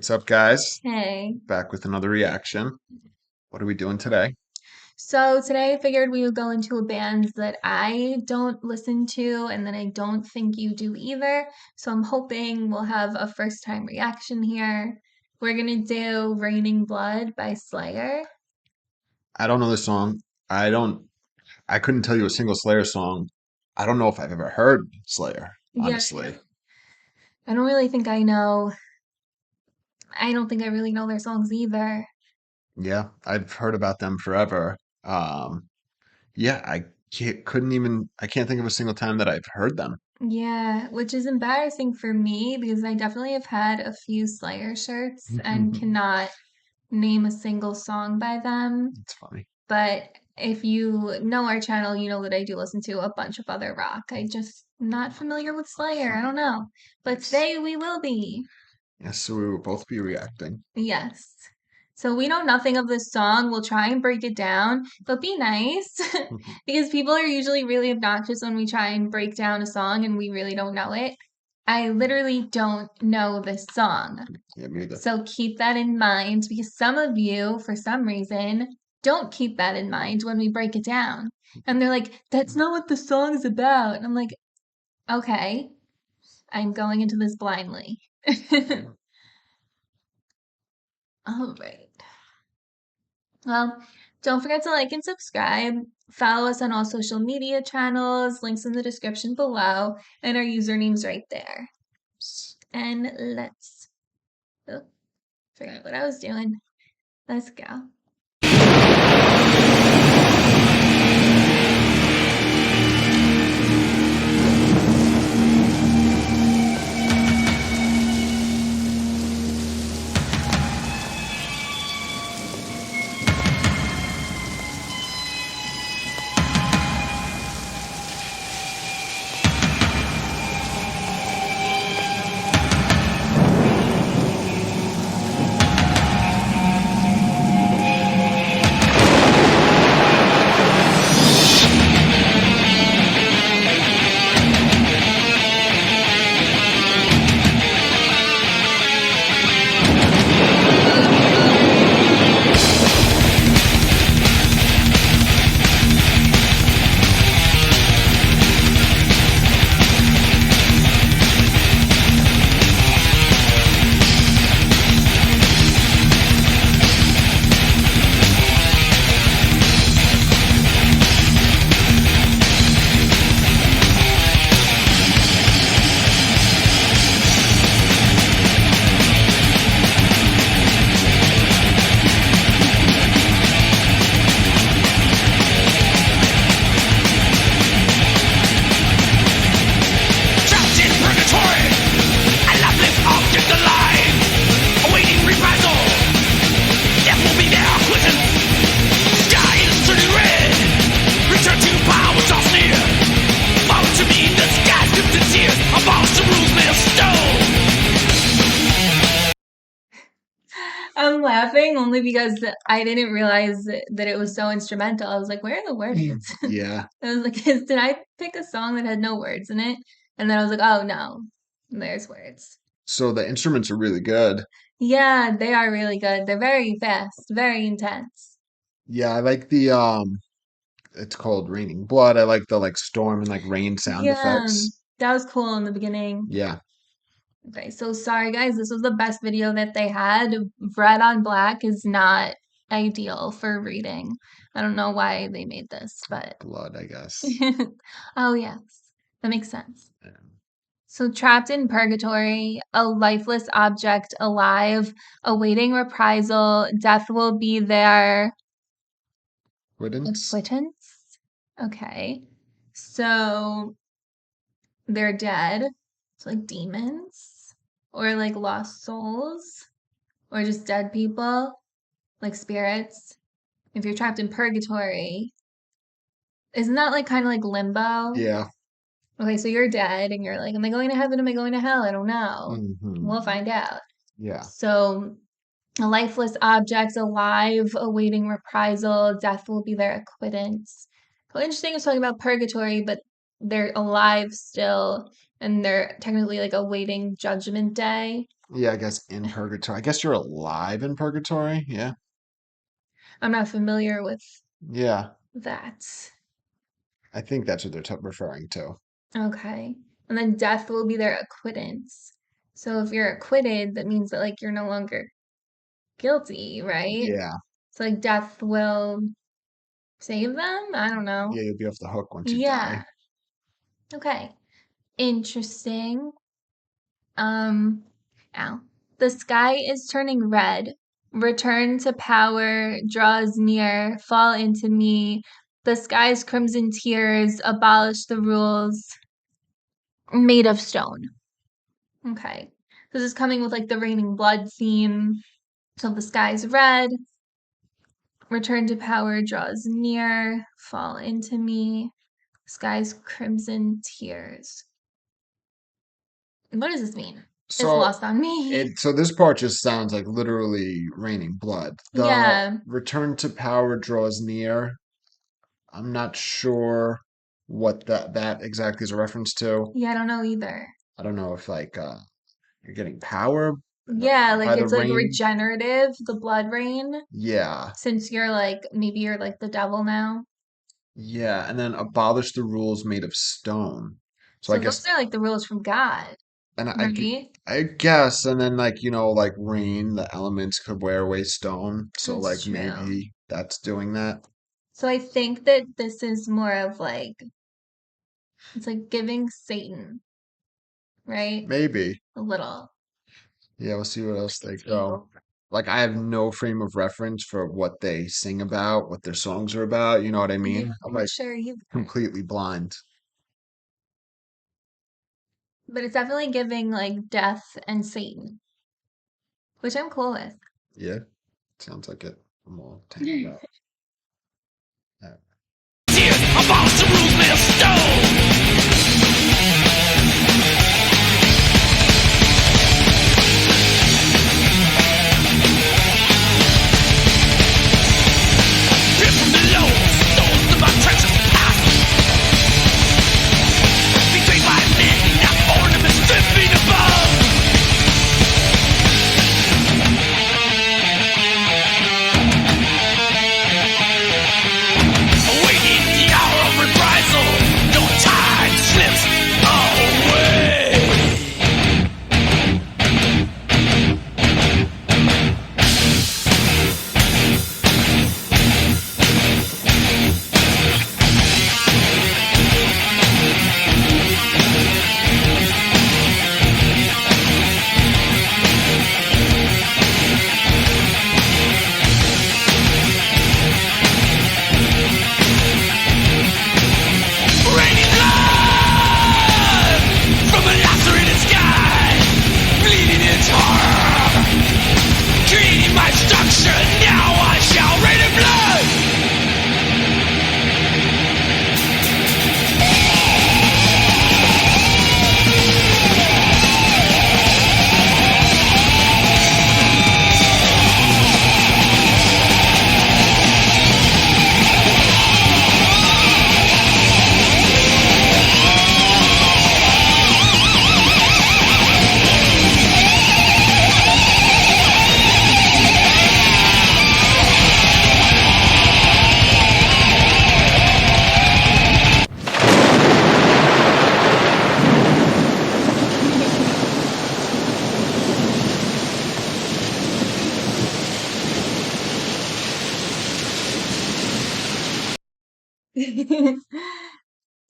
What's up, guys? Hey. Back with another reaction. What are we doing today? So today I figured we would go into a band that I don't listen to and that I don't think you do either. So I'm hoping we'll have a first time reaction here. We're gonna do Raining Blood by Slayer. I don't know the song. I don't, I couldn't tell you a single Slayer song. I don't know if I've ever heard Slayer, Yeah, honestly. I don't really think I know. I don't think I really know their songs either. Yeah, I've heard about them forever. Yeah, I can't think of a single time that I've heard them. Yeah, which is embarrassing for me because I definitely have had a few Slayer shirts and cannot name a single song by them. It's funny. But if you know our channel, you know that I do listen to a bunch of other rock. I just not familiar with Slayer. I don't know. But Nice. today we will be. Yes, so we will both be reacting. Yes. So we know nothing of this song. We'll try and break it down, but be nice because people are usually really obnoxious when we try and break down a song and we really don't know it. I literally don't know this song. Yeah, me either. So keep that in mind because some of you, for some reason, don't keep that in mind when we break it down. And they're like, that's not what the song is about. And I'm like, okay, I'm going into this blindly. All right. Well, don't forget to like and subscribe. Follow us on all social media channels, links in the description below, and our username's right there. And let's, oh, forgot what I was doing. Let's go. Trapped in purgatory, a lifeless object alive, awaiting reprisal. Death will be their acquittance. Sky is turning red. Return to power draws near. Follow to me the skies dipped in tears. Abolish the rules made of stone. I'm laughing only because I didn't realize that it was so instrumental. I was like, where are the words? Yeah, I was like, did I pick a song that had no words in it? And then I was like, oh no, there's words. so the instruments are really good. Yeah, they are really good. They're very fast, very intense. Yeah, I like the it's called Raining Blood. I like the like storm and like rain sound Yeah, effects. that was cool in the beginning. Yeah. Okay, so sorry guys, this was the best video that they had. Red on black is not ideal for reading. I don't know why they made this, but Blood, I guess. oh yes, that makes sense. Um, So trapped in purgatory, a lifeless object alive, awaiting reprisal, death will be their Quiddence? acquittance. Okay. So they're dead. So like demons or like lost souls or just dead people, like spirits. If you're trapped in purgatory, isn't that like kind of like limbo? Yeah. Okay, so you're dead and you're like, am I going to heaven? Am I going to hell? I don't know. Hmm. We'll find out. Yeah. So a lifeless object alive, awaiting reprisal, death will be their acquittance. So interesting is talking about purgatory, but they're alive still, and they're technically like awaiting judgment day. Yeah, I guess in purgatory. I guess you're alive in purgatory. Yeah. I'm not familiar with Yeah. that. I think that's what they're referring to. Okay. And then death will be their acquittance. So if you're acquitted, that means that like you're no longer guilty, right? Yeah. So like death will save them? I don't know. Yeah, you'll be off the hook once you die. Yeah. Okay. Interesting. Um, ow. The sky is turning red. Return to power draws near. Fall into me. The sky's crimson tears abolish the rules made of stone. Okay. This is coming with like the raining blood theme. So the sky's red. Return to power draws near. Fall into me. Sky's crimson tears. What does this mean? It's So lost on me. so this part just sounds like literally raining blood. The Yeah. return to power draws near. I'm not sure what that exactly is a reference to. Yeah, I don't know either. I don't know if you're getting power Yeah, by like the it's like rain. regenerative, the blood rain, Yeah. since you're like maybe you're like the devil now. Yeah, and then abolish the rules made of stone. So I So those guess are like the rules from God, and right? I guess and then like like rain, the elements could wear away stone. So That's like true. maybe that's doing that. So I think that this is more of like it's like giving Satan, right? Maybe. A little Yeah, we'll see what else like they it's go. evil. Like I have no frame of reference for what they sing about, what their songs are about. You know what I Yeah, mean? I'm I'm not like sure either. completely blind. But it's definitely giving like death and Satan, which I'm cool with. Yeah, sounds like it. I'm all tangled up. Yeah. Tears abolish the rules made of stone. Drift from below, stones of my treacherous past. Betrayed by men, now ornaments dripping above. Awaiting the hour of reprisal. No time slips away. Raining blood from a lacerated sky, bleeding its horror, creating my structure. Now I shall rain in blood.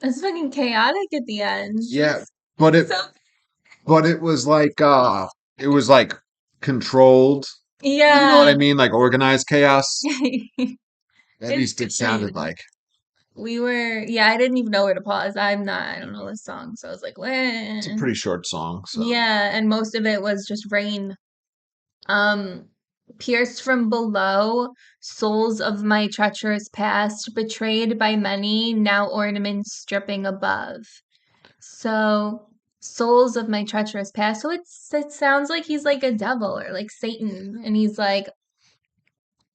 It's fucking chaotic at the end. Yeah, but it So but it was like controlled. You know what I yeah. mean? Like organized chaos. At It's least it sounded fine. like. We were, yeah, I didn't even know where to pause. I don't know this song. So I was like, It's a what? pretty short song, so Yeah, and most of it was just rain. Um, pierced from below, souls of my treacherous past, betrayed by many, now ornaments dripping above. So, souls of my treacherous past. So it sounds like he's like a devil or like Satan, and he's like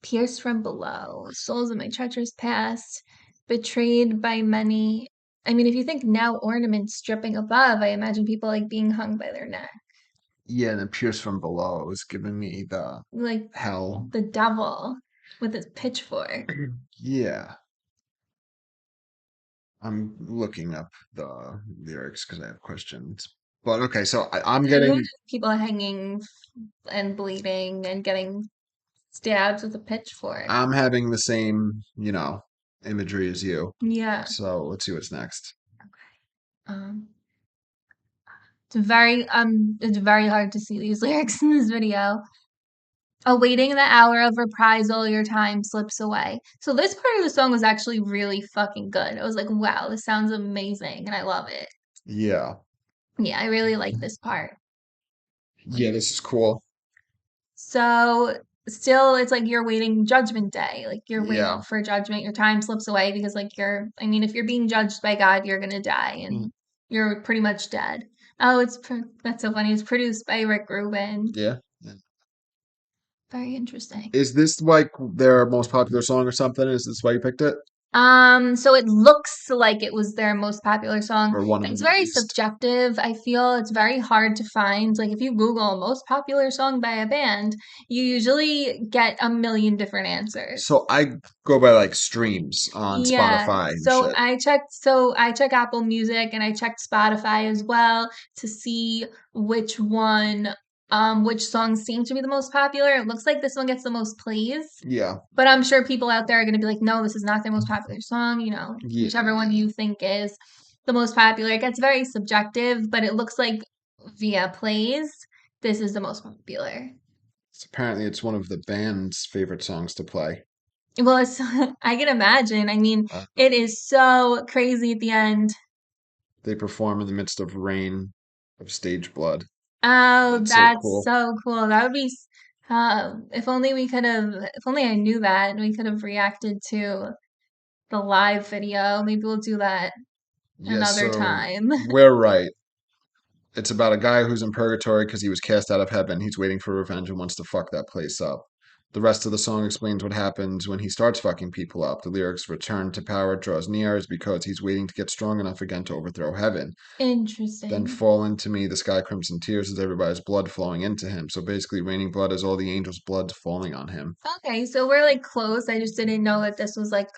pierced from below, souls of my treacherous past, betrayed by many. I mean, if you think now ornaments dripping above, I imagine people like being hung by their neck. Yeah, and then Pierce from Below is giving me the Like hell. the devil with his pitchfork. Yeah. I'm looking up the lyrics because I have questions. But okay, so I'm So you getting, just people hanging and bleeding and getting stabbed with a pitchfork. I'm having the same, imagery as you. Yeah. So let's see what's next. Um, it's very hard to see these lyrics in this video. Awaiting the hour of reprisal, your time slips away. So this part of the song was actually really fucking good. I was like, wow, this sounds amazing, and I love it. Yeah. Yeah, I really like this part. Yeah, this is cool. So still, it's like you're waiting judgment day. Like you're waiting Yeah. for judgment. Your time slips away because like I mean, if you're being judged by God, you're gonna die Mm, and you're pretty much dead. Oh, that's so funny. It's produced by Rick Rubin. yeah. Very interesting. Is this like their most popular song or something? Is this why you picked it? So it looks like it was their most popular song. Or one of It's them at very least? subjective. I feel it's very hard to find. Like if you Google most popular song by a band, you usually get a million different answers. So I go by like streams on Yeah. Spotify and shit. So I check Apple Music and I checked Spotify as well to see which songs seem to be the most popular. It looks like this one gets the most plays. Yeah. But I'm sure people out there are going to be like, no, this is not their most popular song. Yeah. Whichever one you think is the most popular. It gets very subjective, but it looks like via plays, this is the most popular. Apparently, it's one of the band's favorite songs to play. Well, I can imagine. I mean, Uh, it is so crazy at the end. they perform in the midst of rain of stage blood. Oh, That's so that's cool. so cool. That would be, if only if only I knew that and we could have reacted to the live video. Maybe we'll do that Yeah, another so time. we're right. It's about a guy who's in purgatory because he was cast out of heaven. He's waiting for revenge and wants to fuck that place up. The rest of the song explains what happens when he starts fucking people up. The lyrics return to power draws near is because he's waiting to get strong enough again to overthrow heaven. Then Interesting. fall into me, the sky crimson tears as everybody's blood flowing into him. So basically, raining blood is all the angels' blood falling on him. Okay, so we're like close. I just didn't know that this was like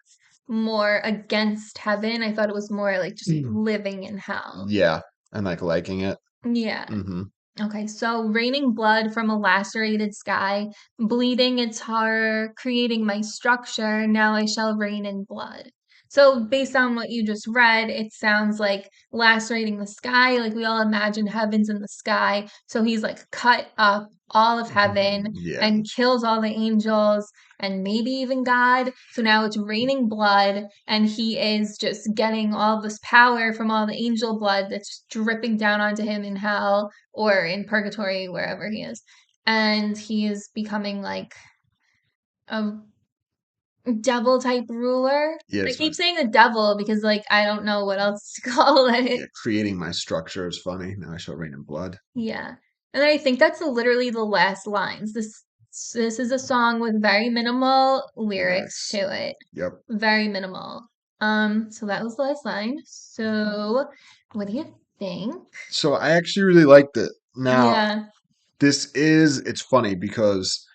more against heaven. I thought it was more like just living in hell. Yeah, and like liking it. Yeah. Mm-hmm. Okay, so raining blood from a lacerated sky, bleeding its horror, creating my structure, now I shall rain in blood. So, based on what you just read, it sounds like lacerating the sky, like we all imagine heaven's in the sky. So, he's like cut up all of heaven Yeah. and kills all the angels and maybe even God. So, now it's raining blood, and he is just getting all this power from all the angel blood that's dripping down onto him in hell or in purgatory, wherever he is. And he is becoming like a devil type ruler. Yeah, I it's keep fun. saying the devil because like I don't know what else to call it. Yeah, creating my structure is funny. Now I shall rain in blood. Yeah. And I think that's literally the last lines. This is a song with very minimal lyrics Lyrics. to it. Yep. Very minimal. So that was the last line. So what do you think? So I actually really liked it. Now, Yeah. it's funny because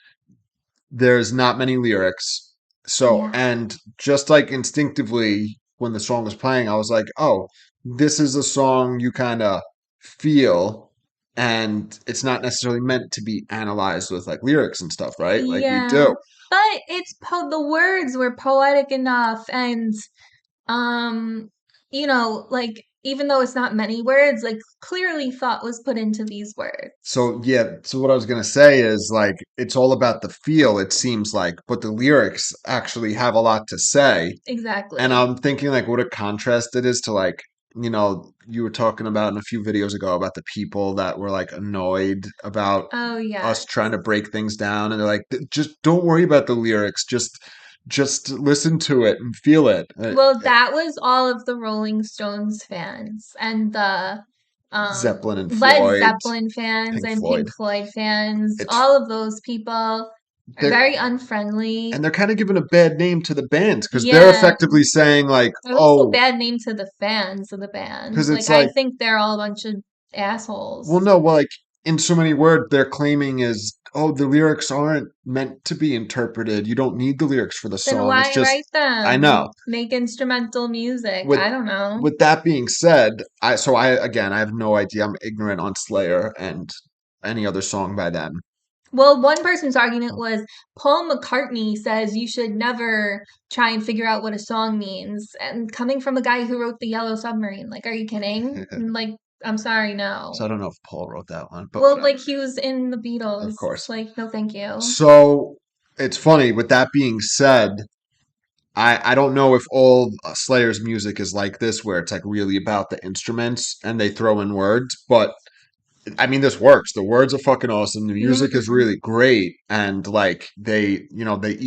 there's not many lyrics. So, Yeah. and just like instinctively when the song was playing, I was like, oh, this is a song you kind of feel, and it's not necessarily meant to be analyzed with like lyrics and stuff, right? Like we Yeah. do. But the words were poetic enough and um like even though it's not many words, like clearly thought was put into these words. So yeah, so what I was gonna say is like it's all about the feel, it seems like, but the lyrics actually have a lot to say. And Exactly. I'm thinking like what a contrast it is to like, you were talking about in a few videos ago about the people that were like annoyed about Oh yeah. us trying to break things down and they're like, Just don't worry about the lyrics, just listen to it and feel it." Well, that was all of the Rolling Stones fans and the Zeppelin and Led Floyd, Zeppelin fans Pink and Floyd. Pink Floyd fans. It's All of those people are they're very unfriendly. and they're kind of giving a bad name to the bands because they're Yeah. effectively saying like, It was a "Oh, bad name to the fans of the band. because Like it's I like, think they're all a bunch of assholes. well, no, well, like in so many words, they're claiming is, oh, the lyrics aren't meant to be interpreted. You don't need the lyrics for the Then song. It's why just, write I them? know. Make instrumental music. With I don't know. with that being said, I have no idea. I'm ignorant on Slayer and any other song by them. Well, one person's argument was Paul McCartney says you should never try and figure out what a song means. And coming from a guy who wrote The Yellow Submarine, like, are you kidding? Like, I'm sorry, So I no. don't know if Paul wrote that one, but Well, whatever. like, he was in the Of Beatles. course. Like, no, thank you. So it's funny. With that being said, I don't know if all Slayer's music is like this, where it's like really about the instruments and they throw in words. But I mean, this works. The words are fucking awesome. The music is Mhm. really great, and like they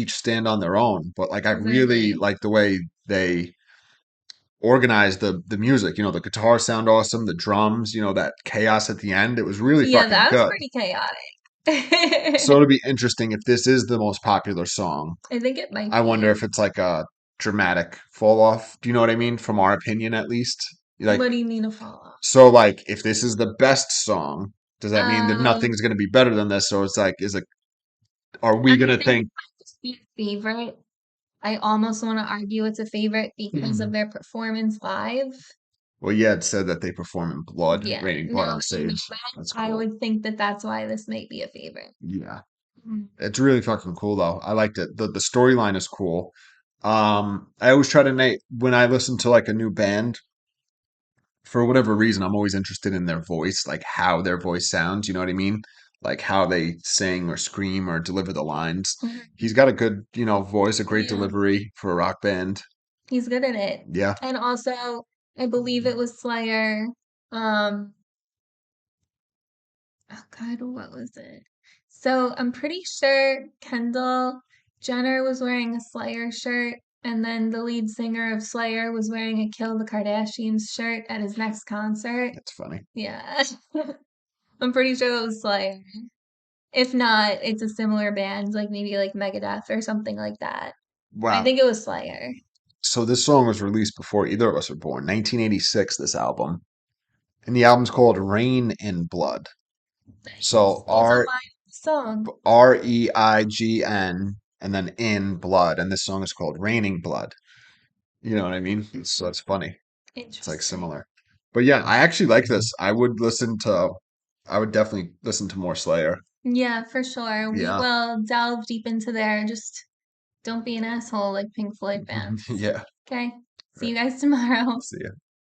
each stand on their own. But like, I really Completely. like the way they organize the music. The guitars sound awesome. The drums, that chaos at the end. It was really Yeah, fucking that was good. pretty chaotic. So it'll be interesting if this is the most popular song. I think it might I wonder be. if it's like a dramatic fall off. Do you know what I mean? From our opinion, at least. Like, What do you mean a fall off? so like if this is the best song, does that mean that Um, nothing's going to be better than this? So it's like, are we I going to think think, it might just be a favorite. I almost want to argue it's a favorite because of their performance live. well, yeah, it said that they perform in blood, Yeah, raining blood no, on in stage. that, That's I cool. would think that that's why this might be a favorite. Yeah. Mhm. It's really fucking cool though. I liked it. The storyline is cool. I always try to when I listen to like a new band, for whatever reason, I'm always interested in their voice, like how their voice sounds. You know what I mean? Like how they sing or scream or deliver the lines. Mhm. He's got a good, voice, a great Yeah, delivery for a rock band. he's good at it. Yeah, And also, I believe it was Slayer. Um, oh God, what was it? So I'm pretty sure Kendall Jenner was wearing a Slayer shirt, and then the lead singer of Slayer was wearing a Kill the Kardashians shirt at his next concert. that's funny. Yeah. I'm pretty sure it was Slayer. If not, it's a similar band, like maybe like Megadeth or something like that. I Wow. think it was Slayer. So this song was released before either of us were born, 1986, this album. And the album's called Rain in Blood. Nice. So Also, my song. REIGN and then in blood. And this song is called Raining Blood. You know what I mean? So it's funny. It's like Interesting. similar. But yeah, I actually like this. I would definitely listen to more Slayer. Yeah, for sure. We Yeah. will delve deep into there. Just don't be an asshole like Pink Floyd fans. Yeah. Okay. See Right. you guys tomorrow. See ya.